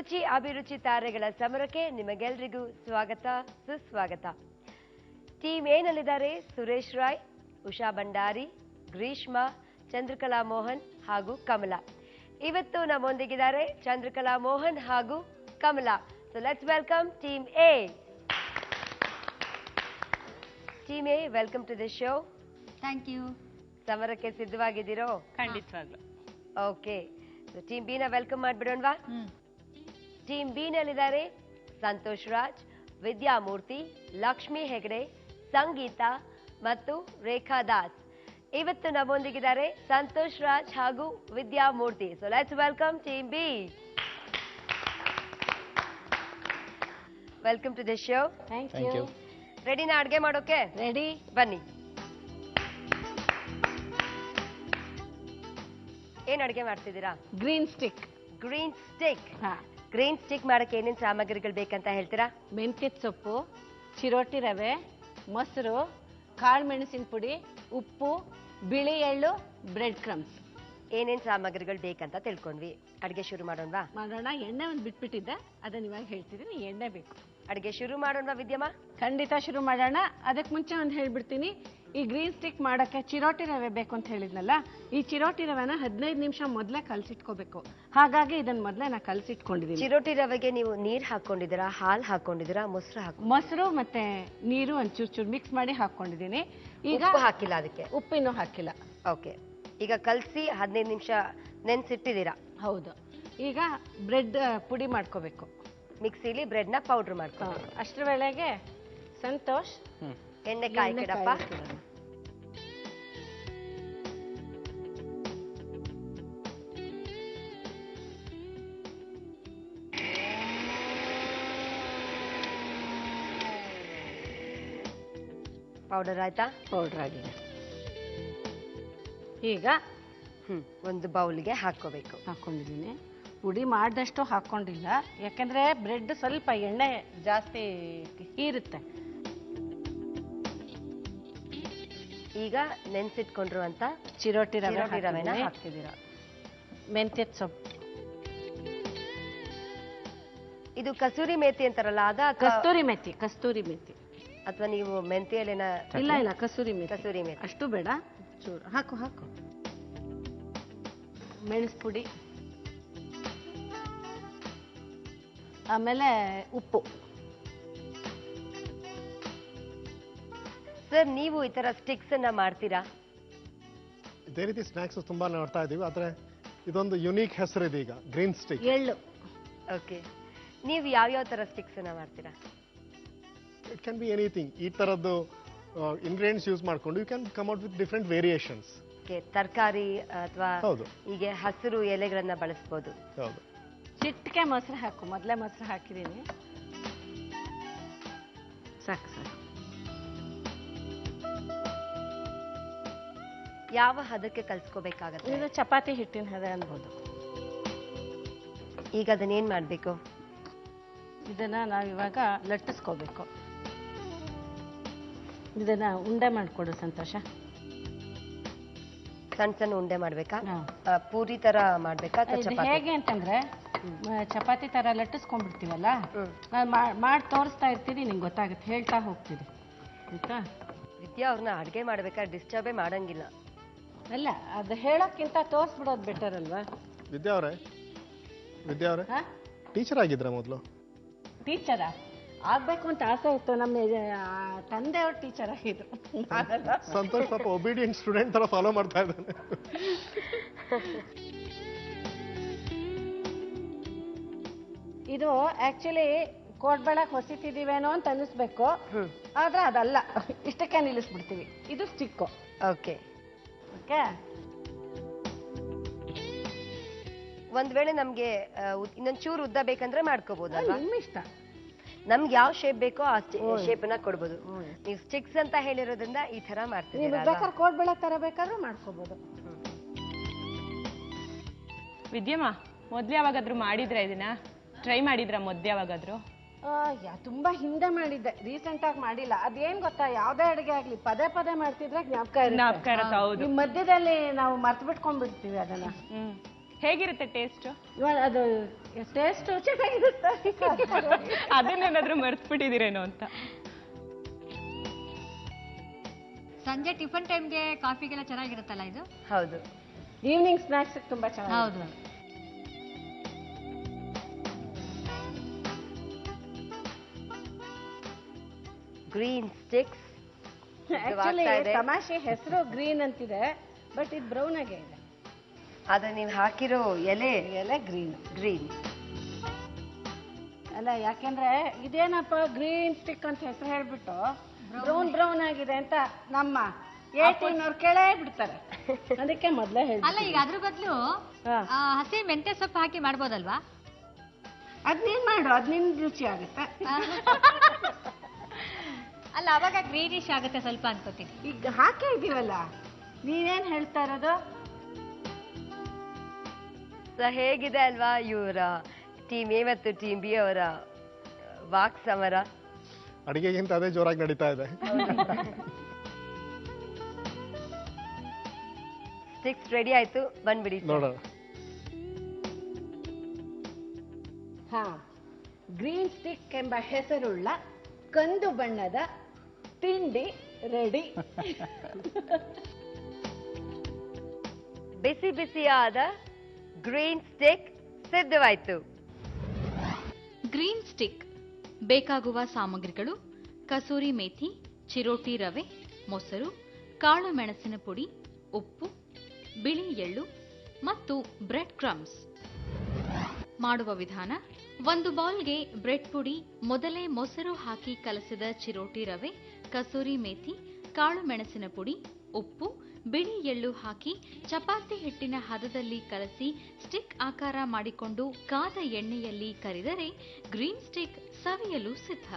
ರುಚಿ ಅಭಿರುಚಿ ತಾರೆಗಳ ಸಮರಕ್ಕೆ ನಿಮಗೆಲ್ಲರಿಗೂ ಸ್ವಾಗತ ಸುಸ್ವಾಗತ. ಟೀಮ್ ಎ ನಲ್ಲಿದ್ದಾರೆ ಸುರೇಶ್ ರಾಯ್, ಉಷಾ ಭಂಡಾರಿ, ಗ್ರೀಷ್ಮಾ, ಚಂದ್ರಕಲಾ ಮೋಹನ್ ಹಾಗೂ ಕಮಲಾ. ಇವತ್ತು ನಮ್ಮೊಂದಿಗಿದ್ದಾರೆ ಚಂದ್ರಕಲಾ ಮೋಹನ್ ಹಾಗೂ Kamala. So let's welcome team A. Team A, welcome to the show. Thank you. ಸಮರಕ್ಕೆ ಸಿದ್ಧವಾಗಿದ್ದೀರೋ? ಖಂಡಿತವಾಗ್ಲು. ಓಕೆ, ಟೀಮ್ ಬಿ ನ ವೆಲ್ಕಮ್ ಮಾಡ್ಬಿಡೋಣವಾ? ಟೀಮ್ ಬಿ ನಲ್ಲಿದ್ದಾರೆ ಸಂತೋಷ್ ರಾಜ್, ವಿದ್ಯಾಮೂರ್ತಿ, ಲಕ್ಷ್ಮಿ ಹೆಗಡೆ, ಸಂಗೀತ ಮತ್ತು ರೇಖಾ ದಾಸ್. ಇವತ್ತು ನಮ್ಮೊಂದಿಗಿದ್ದಾರೆ ಸಂತೋಷ್ ರಾಜ್ ಹಾಗೂ Vidyamurthy. So let's welcome team B. Welcome to the show. Thank you. ರೆಡಿನಾ ಅಡ್ಗೆ ಮಾಡೋಕೆ? ರೆಡಿ. ಬನ್ನಿ. ಏನ್ ಅಡ್ಗೆ ಮಾಡ್ತಿದ್ದೀರಾ? Green stick. Green stick. Green stick ಮಾಡಕ್ಕೆ ಏನೇನ್ ಸಾಮಗ್ರಿಗಳು ಬೇಕಂತ ಹೇಳ್ತೀರಾ? ಮೆಂತ್ಯದ ಸೊಪ್ಪು, ಚಿರೋಟಿ ರವೆ, ಮೊಸರು, ಕಾಳು ಮೆಣಸಿನ ಪುಡಿ, ಉಪ್ಪು, ಬಿಳಿ ಎಳ್ಳು, ಬ್ರೆಡ್ ಕ್ರಮ್ಸ್. ಏನೇನ್ ಸಾಮಗ್ರಿಗಳು ಬೇಕಂತ ತಿಳ್ಕೊಂಡ್ವಿ. ಅಡ್ಗೆ ಶುರು ಮಾಡೋಣವಾ? ಮಾಡೋಣ. ಎಣ್ಣೆ ಒಂದು ಬಿಟ್ಬಿಟ್ಟಿದ್ದೆ, ಅದನ್ನ ಇವಾಗ ಹೇಳ್ತಿದ್ದೀನಿ. ಎಣ್ಣೆ ಬೇಕು. ಅಡ್ಗೆ ಶುರು ಮಾಡೋಣವಾ ವಿದ್ಯಮ್ಮ? ಖಂಡಿತ ಶುರು ಮಾಡೋಣ. ಅದಕ್ಕೆ ಮುಂಚೆ ಒಂದು ಹೇಳ್ಬಿಡ್ತೀನಿ. ಈ ಗ್ರೀನ್ ಸ್ಟಿಕ್ ಮಾಡೋಕ್ಕೆ ಚಿರೋಟಿ ರವೆ ಬೇಕು ಅಂತ ಹೇಳಿದ್ನಲ್ಲ, ಈ ಚಿರೋಟಿ ರವೆನ 15 ನಿಮಿಷ ಮೊದಲೇ ಕಲಸಿಟ್ಕೋಬೇಕು. ಹಾಗಾಗಿ ಇದನ್ನ ಮೊದಲೇ ನಾ ಕಲಸಿಟ್ಕೊಂಡಿದ್ದೀನಿ. ಚಿರೋಟಿ ರವೆಗೆ ನೀವು ನೀರ್ ಹಾಕೊಂಡಿದ್ದೀರಾ, ಹಾಲು ಹಾಕೊಂಡಿದ್ದೀರಾ, ಮೊಸರು ಮೊಸರು ಮತ್ತೆ ನೀರು ಒಂದು ಚೂರು ಮಿಕ್ಸ್ ಮಾಡಿ ಹಾಕೊಂಡಿದ್ದೀನಿ. ಈಗ ಹಾಕಿಲ್ಲ, ಅದಕ್ಕೆ ಉಪ್ಪಿನೂ ಹಾಕಿಲ್ಲ. ಓಕೆ, ಈಗ ಕಲಸಿ 15 ನಿಮಿಷ ನೆನ್ಸಿಟ್ಟಿದ್ದೀರಾ? ಹೌದು. ಈಗ ಬ್ರೆಡ್ ಪುಡಿ ಮಾಡ್ಕೋಬೇಕು. ಮಿಕ್ಸಿಲಿ ಬ್ರೆಡ್ ನ ಪೌಡರ್ ಮಾಡ್ಕೊ. ಅಷ್ಟರ ವೇಳೆಗೆ ಸಂತೋಷ್ ಎಣ್ಣೆ ಕಾಯ್ಕಿಡಪ್ಪ. ಪೌಡರ್ ಆಯ್ತಾ? ಪೌಡರ್ ಆಗಿದೆ. ಈಗ ಒಂದು ಬೌಲ್ಗೆ ಹಾಕೊಂಡಿದ್ದೀನಿ. ಪುಡಿ ಮಾಡಿದಷ್ಟು ಹಾಕೊಂಡಿಲ್ಲ, ಯಾಕಂದ್ರೆ ಬ್ರೆಡ್ ಸ್ವಲ್ಪ ಎಣ್ಣೆ ಜಾಸ್ತಿ ಹೀರುತ್ತೆ. ಈಗ ನೆನ್ಸಿಟ್ಕೊಂಡಿರುವಂತ ಚಿರೋಟಿ ರವೆನ ಹಾಕ್ತಿದ್ದೀರಾ. ಮೆಂತ್ಯದ ಸೊಪ್ಪು, ಇದು ಕಸೂರಿ ಮೇಥಿ ಅಂತಾರಲ್ಲ, ಅದ? ಕಸ್ತೂರಿ ಮೇಥಿ ಅಥವಾ ನೀವು ಮೆಂತ್ಯ ಎಲೆನ? ಇಲ್ಲ, ಕಸೂರಿ ಮೇಥಿ. ಅಷ್ಟು ಬೇಡ, ಚೂರು ಹಾಕು. ಮೆಣಸು ಪುಡಿ, ಆಮೇಲೆ ಉಪ್ಪು. ಸರ್, ನೀವು ಈ ತರ ಸ್ಟಿಕ್ಸ್ ಅನ್ನ ಮಾಡ್ತೀರಾ? ಇದೇ ರೀತಿ ಸ್ನಾಕ್ಸ್ ತುಂಬಾ ನೋಡ್ತಾ ಇದೀವಿ, ಆದ್ರೆ ಇದೊಂದು ಯುನೀಕ್ ಹೆಸರು ಇದೆ ಈಗ, ಗ್ರೀನ್ ಸ್ಟಿಕ್. ಎಳ್ಳು. ಓಕೆ, ನೀವು ಯಾವ ತರ ಸ್ಟಿಕ್ಸ್ ಅನ್ನ ಮಾಡ್ತೀರಾ? It can be anything. ಈ ತರದ್ದು ಇಂಗ್ರೀಡಿಯೆಂಟ್ಸ್ ಯೂಸ್ ಮಾಡ್ಕೊಂಡು you can come out with different variations. ತರಕಾರಿ ಅಥವಾ ಹೌದು, ಹೀಗೆ ಹಸಿರು ಎಲೆಗಳನ್ನ ಬಳಸಬಹುದು. ಹೌದು. ಚಿಟಿಕೆ ಮೊಸರು ಹಾಕು. ಮೊದಲೇ ಮೊಸರು ಹಾಕಿದ್ದೀನಿ. ಸಾಕು. ಯಾವ ಹದಕ್ಕೆ ಕಲ್ಸ್ಕೋಬೇಕಾಗತ್ತೆ? ಇದು ಚಪಾತಿ ಹಿಟ್ಟಿನ ಹದ ಅನ್ಬೋದು. ಈಗ ಅದನ್ನೇನ್ ಮಾಡ್ಬೇಕು? ಇದನ್ನ ನಾವಿವಾಗ ಲಟ್ಟಿಸ್ಕೋಬೇಕು. ಇದನ್ನ ಉಂಡೆ ಮಾಡ್ಕೊಡು ಸಂತೋಷ. ಸಣ್ಣ ಉಂಡೆ ಮಾಡ್ಬೇಕಾ? ಪೂರಿ ತರ ಮಾಡ್ಬೇಕಾ? ಹೇಗೆ ಅಂತಂದ್ರೆ ಚಪಾತಿ ತರ ಲಟ್ಟಿಸ್ಕೊಂಡ್ಬಿಡ್ತೀವಲ್ಲ, ನಾನು ಮಾಡಿ ತೋರಿಸ್ತಾ ಇರ್ತೀನಿ, ನಿಂಗೆ ಗೊತ್ತಾಗುತ್ತೆ, ಹೇಳ್ತಾ ಹೋಗ್ತೀನಿ ಆಯ್ತಾ? ವಿದ್ಯಾ ಅವ್ರನ್ನ ಅಡ್ಗೆ ಮಾಡ್ಬೇಕಾದ್ರೆ ಡಿಸ್ಟರ್ಬೇ ಮಾಡಂಗಿಲ್ಲ. ಅಲ್ಲ, ಅದು ಹೇಳೋಕ್ಕಿಂತ ತೋರಿಸ್ಬಿಡೋದು ಬೆಟರ್ ಅಲ್ವಾ? ವಿದ್ಯಾ ಅವರೇ ಟೀಚರ್ ಆಗಿದ್ರ ಮೊದಲು? ಟೀಚರಾ ಆಗ್ಬೇಕು ಅಂತ ಆಸೆ ಇತ್ತು. ನಮ್ಮ ತಂದೆಯವ್ರ ಟೀಚರ್ ಆಗಿದ್ರು. ಸಂತೋಷ್ ಪಾಪ ಒಬಿಡಿಯಂಟ್ ಸ್ಟೂಡೆಂಟ್ ತರ ಫಾಲೋ ಮಾಡ್ತಾ ಇದ್ದಾನೆ. ಇದು ಆಕ್ಚುಲಿ ಕೋಡ್ಬಳಕ್ ಹೊಸಿತಿದೀವೇನೋ ಅಂತ ಅನಿಸ್ಬೇಕು, ಆದ್ರೆ ಅದಲ್ಲ. ಇಷ್ಟಕ್ಕೆ ನಿಲ್ಲಿಸ್ಬಿಡ್ತೀವಿ. ಇದು ಸ್ಟಿಕ್ಕು. ಓಕೆ. ಒಂದ್ ವೇಳೆ ನಮ್ಗೆ ಇನ್ನೊಂದ್ ಚೂರು ಉದ್ದ ಬೇಕಂದ್ರೆ ಮಾಡ್ಕೋಬಹುದಲ್ವಾ? ನಿಮ್ಮ ಇಷ್ಟ. ನಮ್ಗೆ ಯಾವ ಶೇಪ್ ಬೇಕೋ ಆ ಶೇಪ್ ನ ಕೊಡ್ಬೋದು. ನೀವು ಸ್ಟಿಕ್ಸ್ ಅಂತ ಹೇಳಿರೋದ್ರಿಂದ ಈ ತರ ಮಾಡ್ತೀವಿ. ಬೇಕಾದ್ರೆ ಕೋಡ್ಬಳಕ್ ತರ ಬೇಕಾದ್ರೂ ಮಾಡ್ಕೋಬಹುದು. ವಿದ್ಯಮ್ಮ, ಮೊದ್ಲು ಯಾವಾಗಾದ್ರೂ ಮಾಡಿದ್ರ? ಇದನ್ನ ಟ್ರೈ ಮಾಡಿದ್ರ ಮೊದ್ಲು ಯಾವಾಗಾದ್ರೂ? ತುಂಬಾ ಹಿಂದೆ ಮಾಡಿದ್ದೆ, ರೀಸೆಂಟ್ ಆಗಿ ಮಾಡಿಲ್ಲ. ಅದೇನ್ ಗೊತ್ತಾ, ಯಾವ್ದೇ ಅಡುಗೆ ಆಗ್ಲಿ ಪದೇ ಮಾಡ್ತಿದ್ರೆ ಜ್ಞಾಪಕ ಇರುತ್ತೆ. ಹೌದು. ಈ ಮಧ್ಯದಲ್ಲಿ ನಾವು ಮರ್ತು ಬಿಟ್ಕೊಂಡ್ಬಿಡ್ತೀವಿ ಅದನ್ನ. ಹೇಗಿರುತ್ತೆ ಟೇಸ್ಟ್? ಇವಾಗ ಅದು ಟೇಸ್ಟ್ ಚೆನ್ನಾಗಿರುತ್ತೆ. ಅದನ್ನೇನಾದ್ರೂ ಮರ್ತ್ಬಿಟ್ಟಿದ್ದೀರೇನೋ ಅಂತ. ಸಂಜೆ ಟಿಫನ್ ಟೈಮ್ಗೆ ಕಾಫಿಗೆಲ್ಲ ಚೆನ್ನಾಗಿರುತ್ತಲ್ಲ ಇದು? ಹೌದು. ಈವ್ನಿಂಗ್ ಸ್ನಾಕ್ಸ್ ತುಂಬಾ ಚೆನ್ನಾಗಿ. ಹೌದು. ಗ್ರೀನ್ ಸ್ಟಿಕ್ಸ್ ಆಕ್ಚುಲಿ ತಮಾಷೆ ಹೆಸರು ಗ್ರೀನ್ ಅಂತಿದೆ, ಬಟ್ ಇದು ಬ್ರೌನ್ ಆಗೇ ಇದೆ. ಆದ್ರೆ ನೀವು ಹಾಕಿರೋ ಎಲೆ ಗ್ರೀನ್. ಗ್ರೀನ್ ಅಲ್ಲ, ಯಾಕೆಂದ್ರೆ ಇದೇನಪ್ಪ ಗ್ರೀನ್ ಸ್ಟಿಕ್ ಅಂತ ಹೆಸರು ಹೇಳ್ಬಿಟ್ಟು ಬ್ರೌನ್ ಆಗಿದೆ ಅಂತ ನಮ್ಮ 18 ಅವ್ರು ಕೇಳೇ ಬಿಡ್ತಾರೆ. ಅದಕ್ಕೆ ಮೊದಲೇ ಹೇಳಿ. ಅಲ್ಲ, ಈಗ ಅದ್ರ ಬದಲು ಹಸಿ ಮೆಂತ್ಯ ಸೊಪ್ಪು ಹಾಕಿ ಮಾಡ್ಬೋದಲ್ವಾ? ಅದ್ನೇನ್ ಮಾಡು, ಅದ್ ನಿನ್ ರುಚಿ ಆಗುತ್ತೆ. ಅಲ್ಲ, ಅವಾಗ ಗ್ರೀನಿಶ್ ಆಗುತ್ತೆ ಸ್ವಲ್ಪ ಅನ್ಕೋತೀನಿ. ಈಗ ಹಾಕೇ ಇದೀವಲ್ಲ, ನೀವೇನ್ ಹೇಳ್ತಾ ಇರೋದು? ಹೇಗಿದೆ ಅಲ್ವಾ ಇವರ ಟೀಮ್ ಎ ಮತ್ತು ಟೀಮ್ ಬಿ ಅವರ ವಾಕ್ ಸಮರ? ಅಡಿಗೆಗಿಂತ ಅದೇ ಜೋರಾಗಿ ನಡೀತಾ ಇದೆ. ಸ್ಟಿಕ್ಸ್ ರೆಡಿ ಆಯ್ತು, ಬಂದ್ಬಿಡಿ. ನೋಡೋಣ. ಹಾ, ಗ್ರೀನ್ ಸ್ಟಿಕ್ ಎಂಬ ಹೆಸರುಳ್ಳ ಕಂದು ಬಣ್ಣದ ತಿಂಡಿ ರೆಡಿ. ಬಿಸಿ ಬಿಸಿಯಾದ ಗ್ರೀನ್ ಸ್ಟಿಕ್ ಸಿದ್ಧವಾಯ್ತು. ಗ್ರೀನ್ ಸ್ಟಿಕ್ ಬೇಕಾಗುವ ಸಾಮಗ್ರಿಗಳು: ಕಸೂರಿ ಮೇಥಿ, ಚಿರೋಟಿ ರವೆ, ಮೊಸರು, ಕಾಳು ಮೆಣಸಿನ ಪುಡಿ, ಉಪ್ಪು, ಬಿಳಿ ಎಳ್ಳು ಮತ್ತು ಬ್ರೆಡ್ ಕ್ರಮ್ಸ್. ಮಾಡುವ ವಿಧಾನ: ಒಂದು ಬೌಲ್ಗೆ ಬ್ರೆಡ್ ಪುಡಿ, ಮೊದಲೇ ಮೊಸರು ಹಾಕಿ ಕಲಸಿದ ಚಿರೋಟಿ ರವೆ, ಕಸೂರಿ ಮೇಥಿ, ಕಾಳು ಮೆಣಸಿನ ಪುಡಿ, ಉಪ್ಪು, ಬಿಳಿ ಎಳ್ಳು ಹಾಕಿ ಚಪಾತಿ ಹಿಟ್ಟಿನ ಹದದಲ್ಲಿ ಕಲಸಿ ಸ್ಟಿಕ್ ಆಕಾರ ಮಾಡಿಕೊಂಡು ಕಾದ ಎಣ್ಣೆಯಲ್ಲಿ ಕರಿದರೆ ಗ್ರೀನ್ ಸ್ಟಿಕ್ ಸವಿಯಲು ಸಿದ್ಧ.